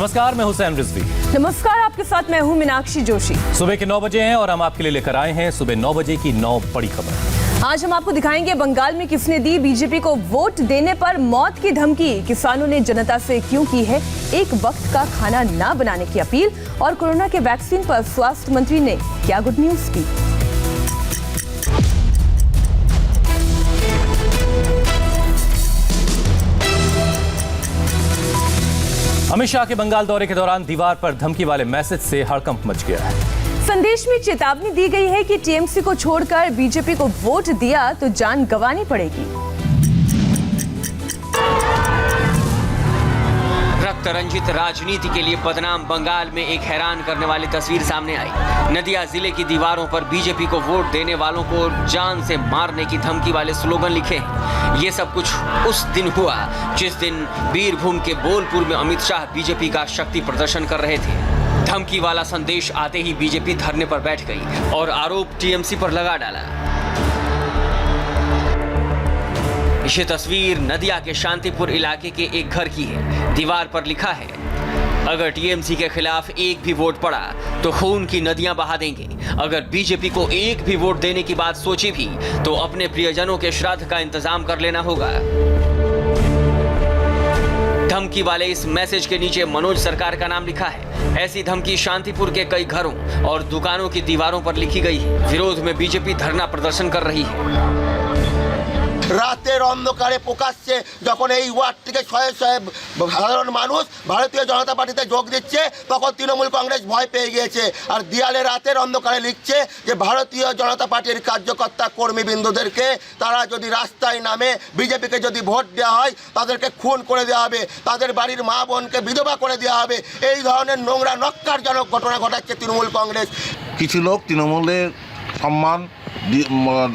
नमस्कार, मैं हुसैन रिजवी। नमस्कार, आपके साथ मैं हूं मीनाक्षी जोशी। सुबह के 9 बजे हैं और हम आपके लिए लेकर आए हैं सुबह 9 बजे की 9 बड़ी खबर। आज हम आपको दिखाएंगे बंगाल में किसने दी बीजेपी को वोट देने पर मौत की धमकी, किसानों ने जनता से क्यों की है एक वक्त का खाना ना बनाने की अपील, और कोरोना के वैक्सीन पर स्वास्थ्य मंत्री ने क्या गुड न्यूज की। अमित शाह के बंगाल दौरे के दौरान दीवार पर धमकी वाले मैसेज से हड़कंप मच गया है। संदेश में चेतावनी दी गई है कि टीएमसी को छोड़कर बीजेपी को वोट दिया तो जान गंवानी पड़ेगी। रक्त रंजित राजनीति के लिए बदनाम बंगाल में एक हैरान करने वाली तस्वीर सामने आई। नदिया जिले की दीवारों पर बीजेपी को वोट देने वालों को जान से मारने की धमकी वाले स्लोगन लिखे हैं। ये सब कुछ उस दिन हुआ जिस दिन बीरभूम के बोलपुर में अमित शाह बीजेपी का शक्ति प्रदर्शन कर रहे थे। धमकी वाला संदेश आते ही बीजेपी धरने पर बैठ गई और आरोप टीएमसी पर लगा डाला। ये तस्वीर नदिया के शांतिपुर इलाके के एक घर की है। दीवार पर लिखा है, अगर टीएमसी के खिलाफ एक भी वोट पड़ा तो खून की नदियां बहा देंगे। अगर बीजेपी को एक भी वोट देने की बात सोची भी तो अपने प्रियजनों के श्राद्ध का इंतजाम कर लेना होगा। धमकी वाले इस मैसेज के नीचे मनोज सरकार का नाम लिखा है। ऐसी धमकी शांतिपुर के कई घरों और दुकानों की दीवारों पर लिखी गई है। विरोध में बीजेपी धरना प्रदर्शन कर रही है। রাতের অন্ধকারে প্রকাশ্যে যখন এই ওয়ার্ড থেকে শয়ে শয়ে সাধারণ মানুষ ভারতীয় জনতা পার্টিতে যোগ দিচ্ছে তখন তৃণমূল কংগ্রেস ভয় পেয়ে গিয়েছে আর দিয়ালে রাতের অন্ধকারে লিখছে যে ভারতীয় জনতা পার্টির কার্যকর্তা কর্মীবৃন্দদেরকে তারা যদি রাস্তায় নামে বিজেপিকে যদি ভোট দেওয়া হয় তাদেরকে খুন করে দেওয়া হবে, তাদের বাড়ির মা বোনকে বিধবা করে দেওয়া হবে। এই ধরনের নোংরা নক্কারজনক ঘটনা ঘটাচ্ছে তৃণমূল কংগ্রেস। কিছু লোক তৃণমূলের সম্মান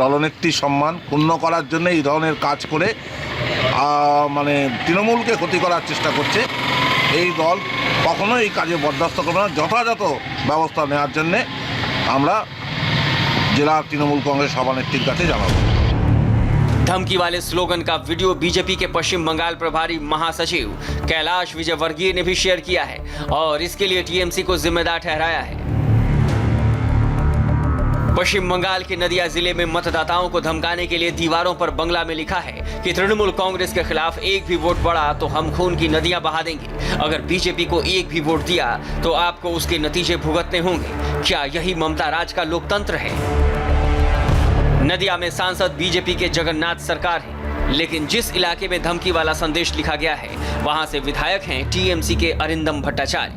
দলনেত্রীর সম্মান ক্ষুণ্ণ করার জন্য এই ধরনের কাজ করে মানে তৃণমূলকে ক্ষতি করার চেষ্টা করছে। এই দল কখনো এই কাজে বরদাস্ত করবে না। যথাযথ ব্যবস্থা নেওয়ার জন্যে আমরা জেলা তৃণমূল কংগ্রেস সভানেত্রীর কাছে জানাবো। धमकी वाले स्लोगन का वीडियो बीजेपी के पश्चिम बंगाल प्रभारी महासचिव कैलाश विजयवर्गीय ने भी शेयर किया है और इसके लिए टीएमसी को जिम्मेदार ठहराया है। पश्चिम बंगाल के नदिया जिले में मतदाताओं को धमकाने के लिए दीवारों पर बंगला में लिखा है कि तृणमूल कांग्रेस के खिलाफ एक भी वोट पड़ा तो हम खून की नदियां बहा देंगे। अगर बीजेपी को एक भी वोट दिया तो आपको उसके नतीजे भुगतने होंगे। क्या यही ममता राज का लोकतंत्र है? नदिया में सांसद बीजेपी के जगन्नाथ सरकार है, लेकिन जिस इलाके में धमकी वाला संदेश लिखा गया है वहां से विधायक हैं टीएमसी के अरिंदम भट्टाचार्य।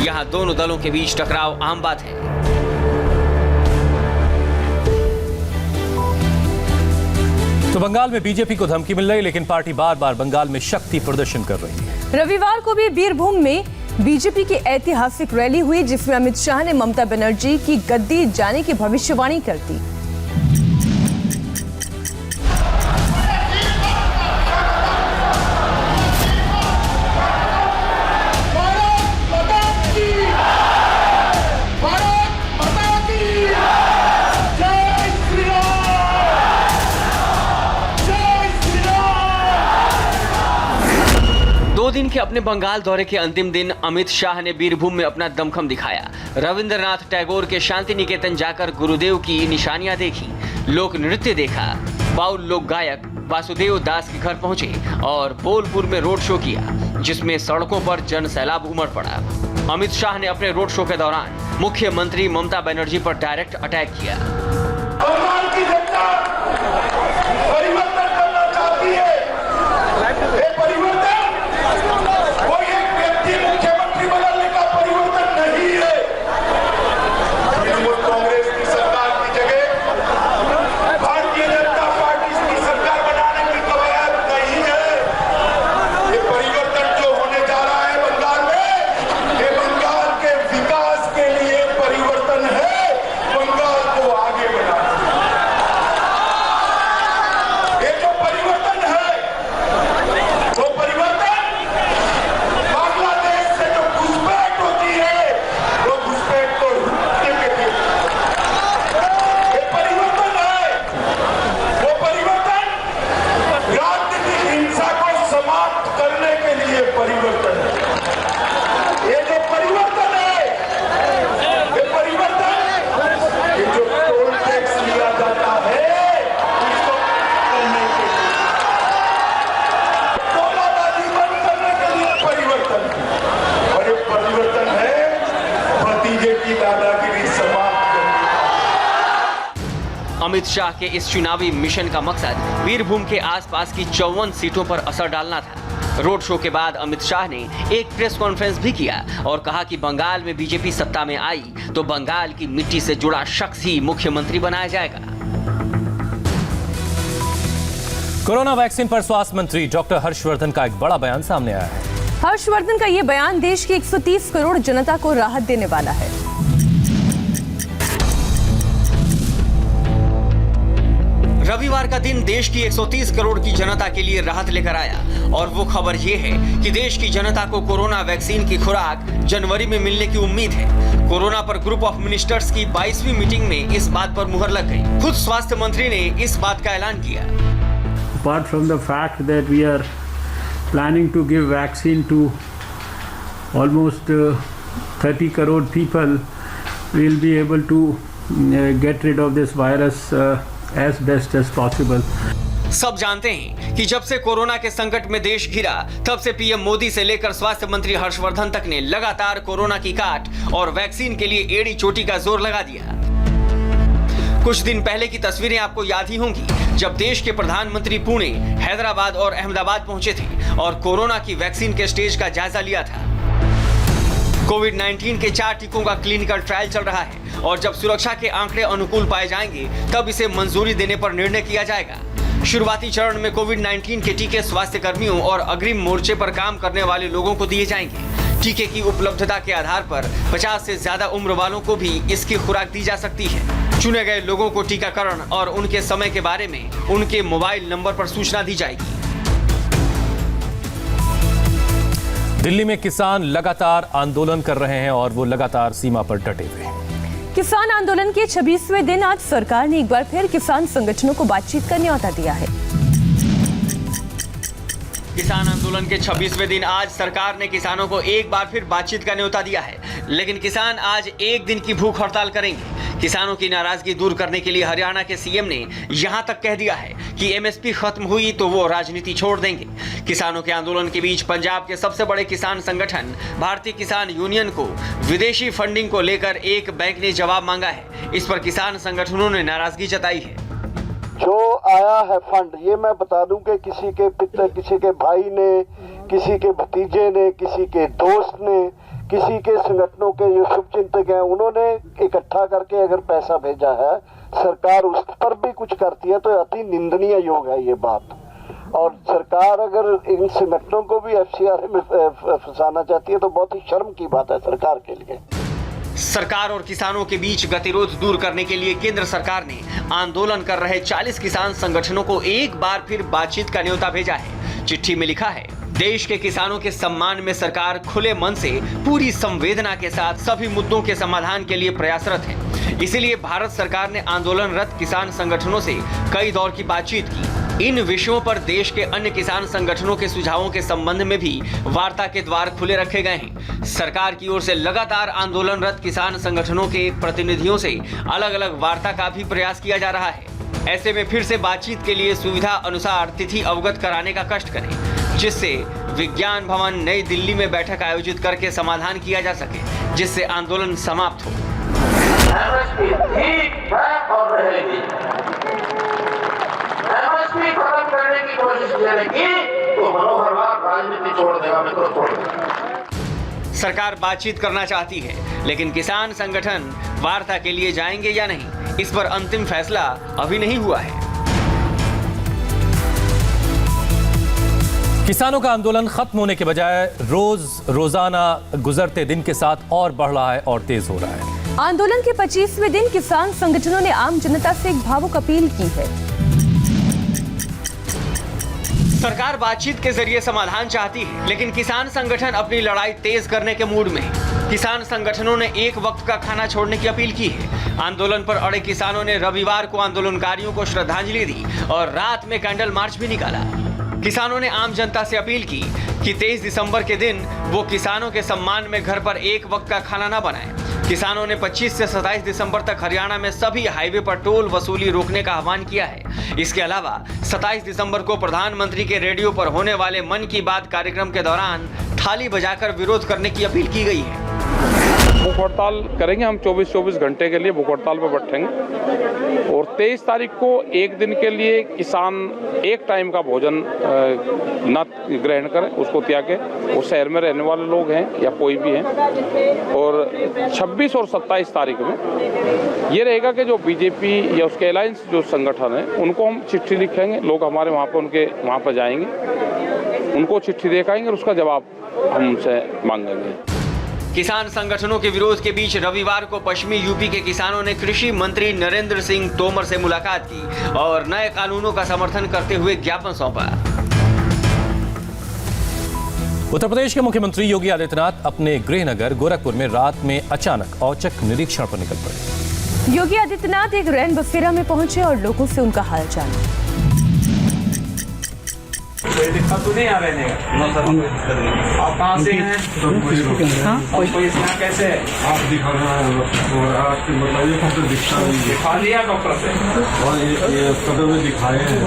यहाँ दोनों दलों के बीच टकराव आम बात है। तो बंगाल में बीजेपी को धमकी मिल रही, लेकिन पार्टी बार बार बंगाल में शक्ति प्रदर्शन कर रही है। रविवार को भी बीरभूम में बीजेपी की ऐतिहासिक रैली हुई जिसमें अमित शाह ने ममता बनर्जी की गद्दी जाने की भविष्यवाणी कर दी। दिन के अपने बंगाल दौरे के अंतिम दिन अमित शाह ने बीरभूम में अपना दमखम दिखाया। रविंद्रनाथ टैगोर के शांति निकेतन जाकर गुरुदेव की निशानियां देखी, लोक नृत्य देखा, बाउल लोक गायक वासुदेव दास के घर पहुंचे और बोलपुर में रोड शो किया जिसमें सड़कों पर जन सैलाब उमड़ पड़ा। अमित शाह ने अपने रोड शो के दौरान मुख्यमंत्री ममता बनर्जी पर डायरेक्ट अटैक किया। अमित शाह के इस चुनावी मिशन का मकसद बीरभूम के आसपास की 54 सीटों पर असर डालना था। रोड शो के बाद अमित शाह ने एक प्रेस कॉन्फ्रेंस भी किया और कहा कि बंगाल में बीजेपी सत्ता में आई तो बंगाल की मिट्टी से जुड़ा शख्स ही मुख्यमंत्री बनाया जाएगा। कोरोना वैक्सीन पर स्वास्थ्य मंत्री डॉक्टर हर्षवर्धन का एक बड़ा बयान सामने आया है। हर्षवर्धन का ये बयान देश की 130 करोड़ जनता को राहत देने वाला है। रविवार का दिन देश की 130 करोड़ की जनता के लिए राहत लेकर आया और वो खबर ये है कि देश की जनता को कोरोना वैक्सीन की खुराक जनवरी में मिलने की उम्मीद है। कोरोना पर ग्रुप ऑफ मिनिस्टर्स की 22वीं मीटिंग में इस बात पर मुहर लग गई। खुद स्वास्थ्य मंत्री ने इस बात का ऐलान किया। Apart from the fact that we are planning to give vaccine to almost 30 crore people, we will be able to get rid of this virus as best as possible. सब जानते हैं कि जब से कोरोना के संकट में देश घिरा तब से पीएम मोदी से लेकर स्वास्थ्य मंत्री हर्षवर्धन तक ने लगातार कोरोना की काट और वैक्सीन के लिए एड़ी चोटी का जोर लगा दिया। कुछ दिन पहले की तस्वीरें आपको याद ही होंगी जब देश के प्रधानमंत्री पुणे, हैदराबाद और अहमदाबाद पहुंचे थे और कोरोना की वैक्सीन के स्टेज का जायजा लिया था। कोविड-19 के 4 टीकों का क्लिनिकल ट्रायल चल रहा है और जब सुरक्षा के आंकड़े अनुकूल पाए जाएंगे तब इसे मंजूरी देने पर निर्णय किया जाएगा। शुरुआती चरण में कोविड-19 के टीके स्वास्थ्य कर्मियों और अग्रिम मोर्चे पर काम करने वाले लोगों को दिए जाएंगे। टीके की उपलब्धता के आधार पर 50 से ज्यादा उम्र वालों को भी इसकी खुराक दी जा सकती है। चुने गए लोगों को टीकाकरण और उनके समय के बारे में उनके मोबाइल नंबर पर सूचना दी जाएगी। दिल्ली में किसान लगातार आंदोलन कर रहे हैं और वो लगातार सीमा पर डटे हुए हैं। किसान आंदोलन के 26वें दिन आज सरकार ने एक बार फिर किसान संगठनों को बातचीत का न्योता दिया है। किसान आंदोलन के 26वें दिन आज सरकार ने किसानों को एक बार फिर बातचीत का न्योता दिया है, लेकिन किसान आज एक दिन की भूख हड़ताल करेंगे। किसानों की नाराजगी दूर करने के लिए हरियाणा के सीएम ने यहां तक कह दिया है कि एमएसपी खत्म हुई तो वो राजनीति छोड़ देंगे। किसानों के आंदोलन के बीच पंजाब के सबसे बड़े किसान संगठन भारतीय किसान यूनियन को विदेशी फंडिंग को लेकर एक बैंक ने जवाब मांगा है। इस पर किसान संगठनों ने नाराजगी जताई है। जो आया है फंड, ये मैं बता दूं कि किसी के पिता, किसी के भाई ने, किसी के भतीजे ने, किसी के दोस्त ने, किसी के संगठनों के जो शुभचिंतक हैं उन्होंने इकट्ठा करके अगर पैसा भेजा है, सरकार उस पर भी कुछ करती है तो अति निंदनीय योग है ये बात। और सरकार अगर इन संगठनों को भी एफसीआर में फंसाना चाहती है तो बहुत ही शर्म की बात है सरकार के लिए। सरकार और किसानों के बीच गतिरोध दूर करने के लिए केंद्र सरकार ने आंदोलन कर रहे 40 किसान संगठनों को एक बार फिर बातचीत का न्योता भेजा है। चिट्ठी में लिखा है, देश के किसानों के सम्मान में सरकार खुले मन से पूरी संवेदना के साथ सभी मुद्दों के समाधान के लिए प्रयासरत है। इसीलिए भारत सरकार ने आंदोलनरत किसान संगठनों से कई दौर की बातचीत की। इन विषयों पर देश के अन्य किसान संगठनों के सुझावों के संबंध में भी वार्ता के द्वार खुले रखे गए हैं। सरकार की ओर से लगातार आंदोलनरत किसान संगठनों के प्रतिनिधियों से अलग अलग वार्ता का भी प्रयास किया जा रहा है। ऐसे में फिर से बातचीत के लिए सुविधा अनुसार तिथि अवगत कराने का कष्ट करें, जिससे विज्ञान भवन नई दिल्ली में बैठक आयोजित करके समाधान किया जा सके, जिससे आंदोलन समाप्त हो। खत्म करने की कोशिश करेगी तो मनोहर लाल राजनीति छोड़ देगा, मैं तो छोड़ देगा। सरकार बातचीत करना चाहती है, लेकिन किसान संगठन वार्ता के लिए जाएंगे या नहीं, इस पर अंतिम फैसला अभी नहीं हुआ है। किसानों का आंदोलन खत्म होने के बजाय रोजाना गुजरते दिन के साथ और बढ़ रहा है और तेज हो रहा है। आंदोलन के 25वें दिन किसान संगठनों ने आम जनता से एक भावुक अपील की है। सरकार बातचीत के जरिए समाधान चाहती है, लेकिन किसान संगठन अपनी लड़ाई तेज करने के मूड में है। किसान संगठनों ने एक वक्त का खाना छोड़ने की अपील की है। आंदोलन पर अड़े किसानों ने रविवार को आंदोलनकारियों को श्रद्धांजलि दी और रात में कैंडल मार्च भी निकाला। किसानों ने आम जनता से अपील की कि 23 दिसंबर के दिन वो किसानों के सम्मान में घर पर एक वक्त का खाना न बनाएं। किसानों ने 25 से 27 दिसंबर तक हरियाणा में सभी हाईवे पर टोल वसूली रोकने का आह्वान किया है। इसके अलावा 27 दिसंबर को प्रधानमंत्री के रेडियो पर होने वाले मन की बात कार्यक्रम के दौरान थाली बजाकर विरोध करने की अपील की गई है। भूख हड़ताल करेंगे हम 24 घंटे के लिए भूख हड़ताल पर बैठेंगे और 23 तारीख को एक दिन के लिए किसान एक टाइम का भोजन न ग्रहण करें, उसको त्यागे। वो शहर में रहने वाले लोग हैं या कोई भी हैं। और 26 और 27 तारीख में ये रहेगा कि जो बीजेपी या उसके अलायंस जो संगठन है उनको हम चिट्ठी लिखेंगे। लोग हमारे वहाँ पर उनके वहाँ पर जाएंगे, उनको चिट्ठी दिखाएंगे और उसका जवाब हम उनसे मांगेंगे। किसान संगठनों के विरोध के बीच रविवार को पश्चिमी यूपी के किसानों ने कृषि मंत्री नरेंद्र सिंह तोमर से मुलाकात की और नए कानूनों का समर्थन करते हुए ज्ञापन सौंपा। उत्तर प्रदेश के मुख्यमंत्री योगी आदित्यनाथ अपने गृहनगर गोरखपुर में रात में अचानक औचक निरीक्षण पर निकल पड़े। योगी आदित्यनाथ एक रैन बसेरा में पहुंचे और लोगों से उनका हाल जाना। कोई दिक्कत तो नहीं आ रहे हैं? आप कहाँ से हैं? कोई यहाँ कैसे है? आप दिखा आपके बताइए कौन सा दिखता है? दिखा लिया डॉक्टर से और ये सदर में दिखाए हैं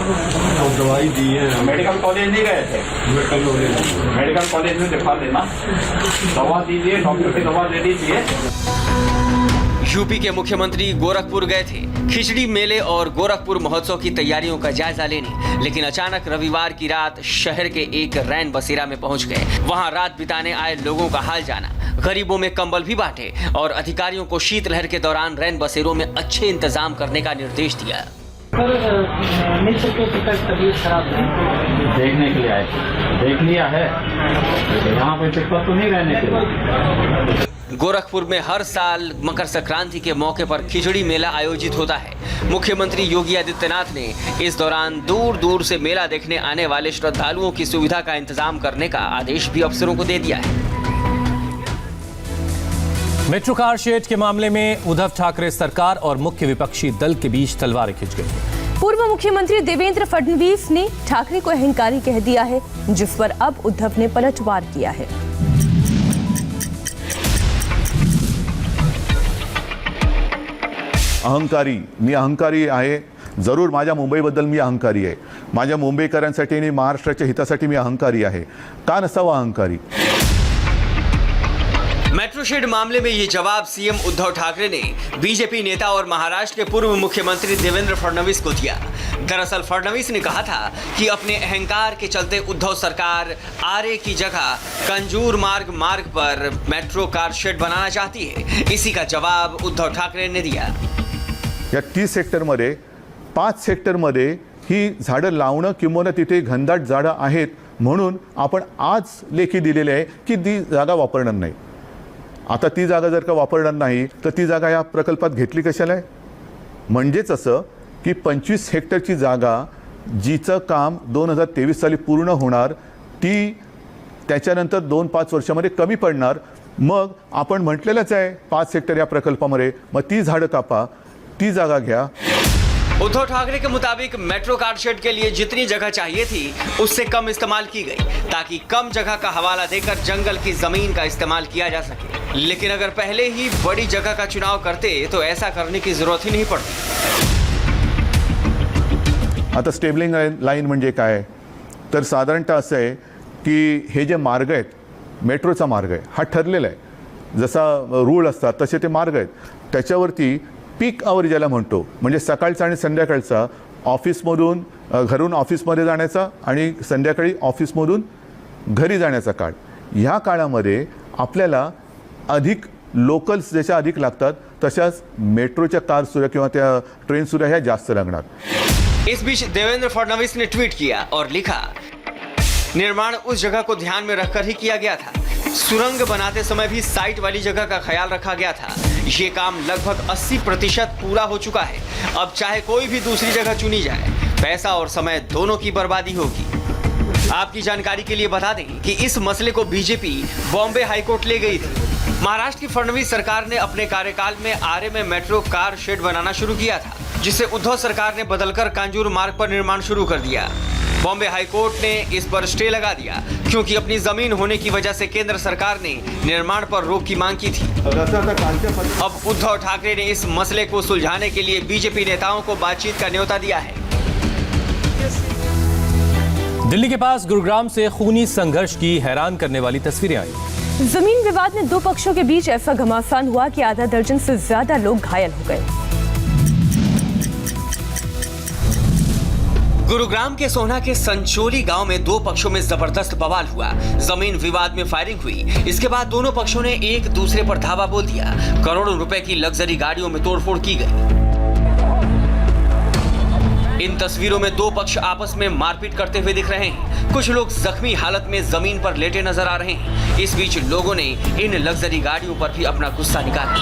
और दवाई दी है। मेडिकल कॉलेज नहीं गए थे? मेडिकल कॉलेज में दिखा देना, दवा दीजिए, डॉक्टर की दवा दे दीजिए। यूपी के मुख्यमंत्री गोरखपुर गए थे खिचड़ी मेले और गोरखपुर महोत्सव की तैयारियों का जायजा लेने, लेकिन अचानक रविवार की रात शहर के एक रैन बसेरा में पहुंच गए। वहां रात बिताने आए लोगों का हाल जाना, गरीबों में कंबल भी बांटे और अधिकारियों को शीतलहर के दौरान रैन बसेरों में अच्छे इंतजाम करने का निर्देश दिया। तबीयत खराब है, देखने के लिए आए, देख लिया है, यहाँ पे दिक्कत तो नहीं रहने के लिए। गोरखपुर में हर साल मकर संक्रांति के मौके पर खिचड़ी मेला आयोजित होता है। मुख्यमंत्री योगी आदित्यनाथ ने इस दौरान दूर दूर से मेला देखने आने वाले श्रद्धालुओं की सुविधा का इंतजाम करने का आदेश भी अफसरों को दे दिया है। मेट्रो कार शेड के मामले में उद्धव ठाकरे सरकार और मुख्य विपक्षी दल के बीच तलवारें खिंच गई। पूर्व मुख्यमंत्री देवेंद्र फडणवीस ने ठाकरे को अहंकारी कह दिया है, जिस पर अब उद्धव ने पलटवार किया है। मी अहंकारी आहे, जरूर माझ्या मुंबईबद्दल मी अहंकारी आहे, माझ्या मुंबईकरांसाठी आणि महाराष्ट्राच्या हितासाठी मी अहंकारी आहे। का नसावा अहंकारी? मेट्रो शेड मामले में ये जवाब सीएम उद्धव ठाकरे ने बीजेपी नेता और महाराष्ट्र के पूर्व मुख्यमंत्री देवेंद्र फडणवीस को दिया। दरअसल फडणवीस ने कहा था कि अपने अहंकार के चलते उद्धव सरकार आरे की जगह कंजूर मार्ग पर मेट्रो कार शेड बनाना चाहती है। इसी का जवाब उद्धव ठाकरे ने दिया। या 30 सेक्टरमध्ये 5 सेक्टरमध्ये ही झाडं लावणं किंवा तिथे घनदाट झाडं आहेत म्हणून आपण आज लेखी दिलेले आहे की ती जागा वापरणार नाही। आता ती जागा जर का वापरणार नाही तर ती जागा या प्रकल्पात घेतली कशाला आहे? म्हणजेच असं की 25 हेक्टरची जागा जिचं काम 2023 साली पूर्ण होणार, ती त्याच्यानंतर 2-5 वर्षामध्ये कमी पडणार। मग आपण म्हटलेलंच आहे 5 हेक्टर या प्रकल्पामध्ये, मग ती झाडं कापा, ती जागा घ्या। उद्धव ठाकरे के मुताबिक मेट्रो कार शेड के लिए जितनी जगह चाहिए थी उससे कम इस्तेमाल की गई, ताकि कम जगह का हवाला देकर जंगल की जमीन का इस्तेमाल किया जा सके। लेकिन अगर पहले ही बड़ी जगह का चुनाव करते तो ऐसा करने की जरूरत ही नहीं पड़ती। आता स्टेबलिंग लाईन म्हणजे काय? तर साधारणतः असं आहे की हे जे मार्ग आहेत, मेट्रोचा मार्ग आहे हा ठरलेला आहे, जसा रूळ असतात तसे ते मार्ग आहेत, त्याच्यावरती पीक आवर ज्याला म्हणतो, म्हणजे सकाळचा आणि संध्याकाळचा ऑफिसमधून घरून ऑफिसमध्ये जाण्याचा आणि संध्याकाळी ऑफिसमधून घरी जाण्याचा काळ, ह्या काळामध्ये आपल्याला अधिक लोकल्स जशा अधिक लागतात तशाच मेट्रोच्या कार सुद्धा किंवा त्या ट्रेन सुद्धा ह्या जास्त लागणार। इस बीच देवेंद्र फडणवीस ने ट्वीट किया और लिखा, निर्माण उस जगह को ध्यान में रखकर ही किया गया था। सुरंग बनाते समय भी साइट वाली जगह का ख्याल रखा गया था। ये काम लगभग 80% पूरा हो चुका है। अब चाहे कोई भी दूसरी जगह चुनी जाए, पैसा और समय दोनों की बर्बादी होगी। आपकी जानकारी के लिए बता दें कि इस मसले को बीजेपी बॉम्बे हाईकोर्ट ले गई थी। महाराष्ट्र की फडणवीस सरकार ने अपने कार्यकाल में आरे में मेट्रो कार शेड बनाना शुरू किया था, जिसे उद्धव सरकार ने बदलकर कांजूर मार्ग पर निर्माण शुरू कर दिया। बॉम्बे हाईकोर्ट ने इस पर स्टे लगा दिया, क्योंकि अपनी जमीन होने की वजह से केंद्र सरकार ने निर्माण पर रोक की मांग की थी। अब उद्धव ठाकरे ने इस मसले को सुलझाने के लिए बीजेपी नेताओं को बातचीत का न्योता दिया है। दिल्ली के पास गुरुग्राम से खूनी संघर्ष की हैरान करने वाली तस्वीरें आई। जमीन विवाद में दो पक्षों के बीच ऐसा घमासान हुआ कि आधा दर्जन से ज्यादा लोग घायल हो गए। गुरुग्राम के सोहना के संचोली गांव में दो पक्षों में जबरदस्त बवाल हुआ। जमीन विवाद में फायरिंग हुई। इसके बाद दोनों पक्षों ने एक दूसरे पर धावा बोल दिया। करोड़ों रुपए की लग्जरी गाड़ियों में तोड़फोड़ की गई। इन तस्वीरों में दो पक्ष आपस में मारपीट करते हुए दिख रहे हैं। कुछ लोग जख्मी हालत में जमीन पर लेटे नजर आ रहे हैं। इस बीच लोगों ने इन लग्जरी गाड़ियों पर भी अपना गुस्सा निकाला।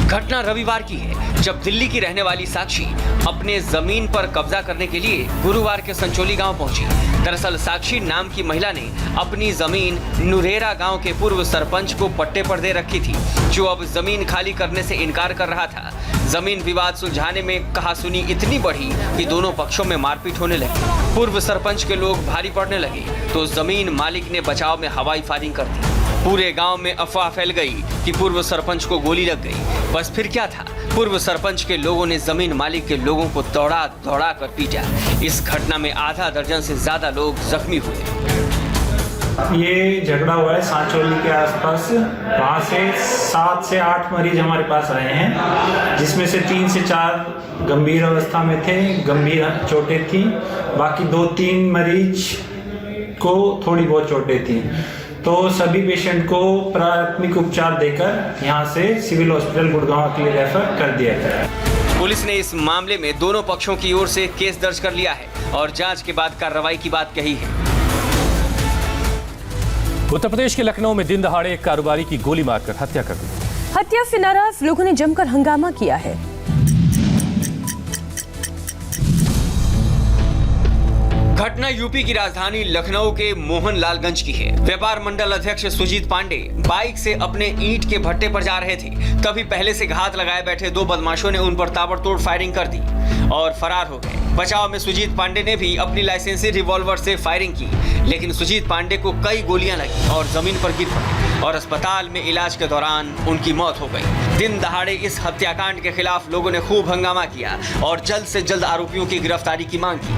घटना रविवार की है, जब दिल्ली की रहने वाली साक्षी अपने जमीन पर कब्जा करने के लिए गुरुवार के संचोली गांव पहुंची। दरअसल साक्षी नाम की महिला ने अपनी जमीन नुरेरा गांव के पूर्व सरपंच को पट्टे पर दे रखी थी, जो अब जमीन खाली करने से इनकार कर रहा था। जमीन विवाद सुलझाने में कहासुनी इतनी बढ़ी कि दोनों पक्षों में मारपीट होने लगी। पूर्व सरपंच के लोग भारी पड़ने लगे तो जमीन मालिक ने बचाव में हवाई फायरिंग कर दी। पूरे गांव में अफवाह फैल गई कि पूर्व सरपंच को गोली लग गई। बस फिर क्या था, पूर्व सरपंच के लोगों ने जमीन मालिक के लोगों को दौड़ा दौड़ा कर पीटा। इस घटना में आधा दर्जन से ज्यादा लोग जख्मी हुए। ये झगड़ा हुआ है सांचौली के आसपास। वहाँ से 7 से 8 मरीज हमारे पास आए हैं, जिसमें से 3 से 4 गंभीर अवस्था में थे, गंभीर चोटें थी। बाकी 2-3 मरीज को थोड़ी बहुत चोटें थी। तो सभी पेशेंट को प्राथमिक उपचार देकर यहाँ से सिविल हॉस्पिटल गुड़गांव के लिए रेफर कर दिया गया। पुलिस ने इस मामले में दोनों पक्षों की ओर से केस दर्ज कर लिया है और जांच के बाद कार्रवाई की बात कही है। उत्तर प्रदेश के लखनऊ में दिन दहाड़े एक कारोबारी की गोली मारकर हत्या कर दी। हत्या से नाराज लोगों ने जमकर हंगामा किया है। घटना यूपी की राजधानी लखनऊ के मोहनलालगंज की है। व्यापार मंडल अध्यक्ष सुजीत पांडे बाइक से अपने ईंट के भट्टे पर जा रहे थे, तभी पहले से घात लगाए बैठे दो बदमाशों ने उन पर ताबड़तोड़ फायरिंग कर दी और फरार हो गए। बचाव में सुजीत पांडे ने भी अपनी लाइसेंसी रिवॉल्वर से फायरिंग की, लेकिन सुजीत पांडे को कई गोलियां लगी और जमीन पर गिर पड़े और अस्पताल में इलाज के दौरान उनकी मौत हो गई। दिन दहाड़े इस हत्याकांड के खिलाफ लोगों ने खूब हंगामा किया और जल्द से जल्द आरोपियों की गिरफ्तारी की मांग की।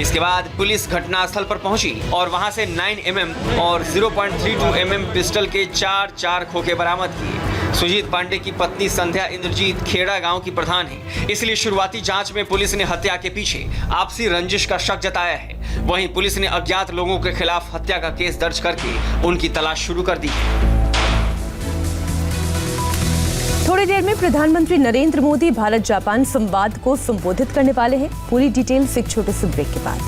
इसके बाद पुलिस घटनास्थल पर पहुंची और वहां से 9mm और 0.32mm पिस्टल के 4 खोखे बरामद किए। सुजीत पांडे की पत्नी संध्या इंद्रजीत खेड़ा गांव की प्रधान है, इसलिए शुरुआती जांच में पुलिस ने हत्या के पीछे आपसी रंजिश का शक जताया है। वहीं पुलिस ने अज्ञात लोगों के खिलाफ हत्या का केस दर्ज करके उनकी तलाश शुरू कर दी है। थोड़ी देर में प्रधानमंत्री नरेंद्र मोदी भारत जापान संवाद को संबोधित करने वाले हैं। पूरी डिटेल्स एक छोटे से ब्रेक के बाद।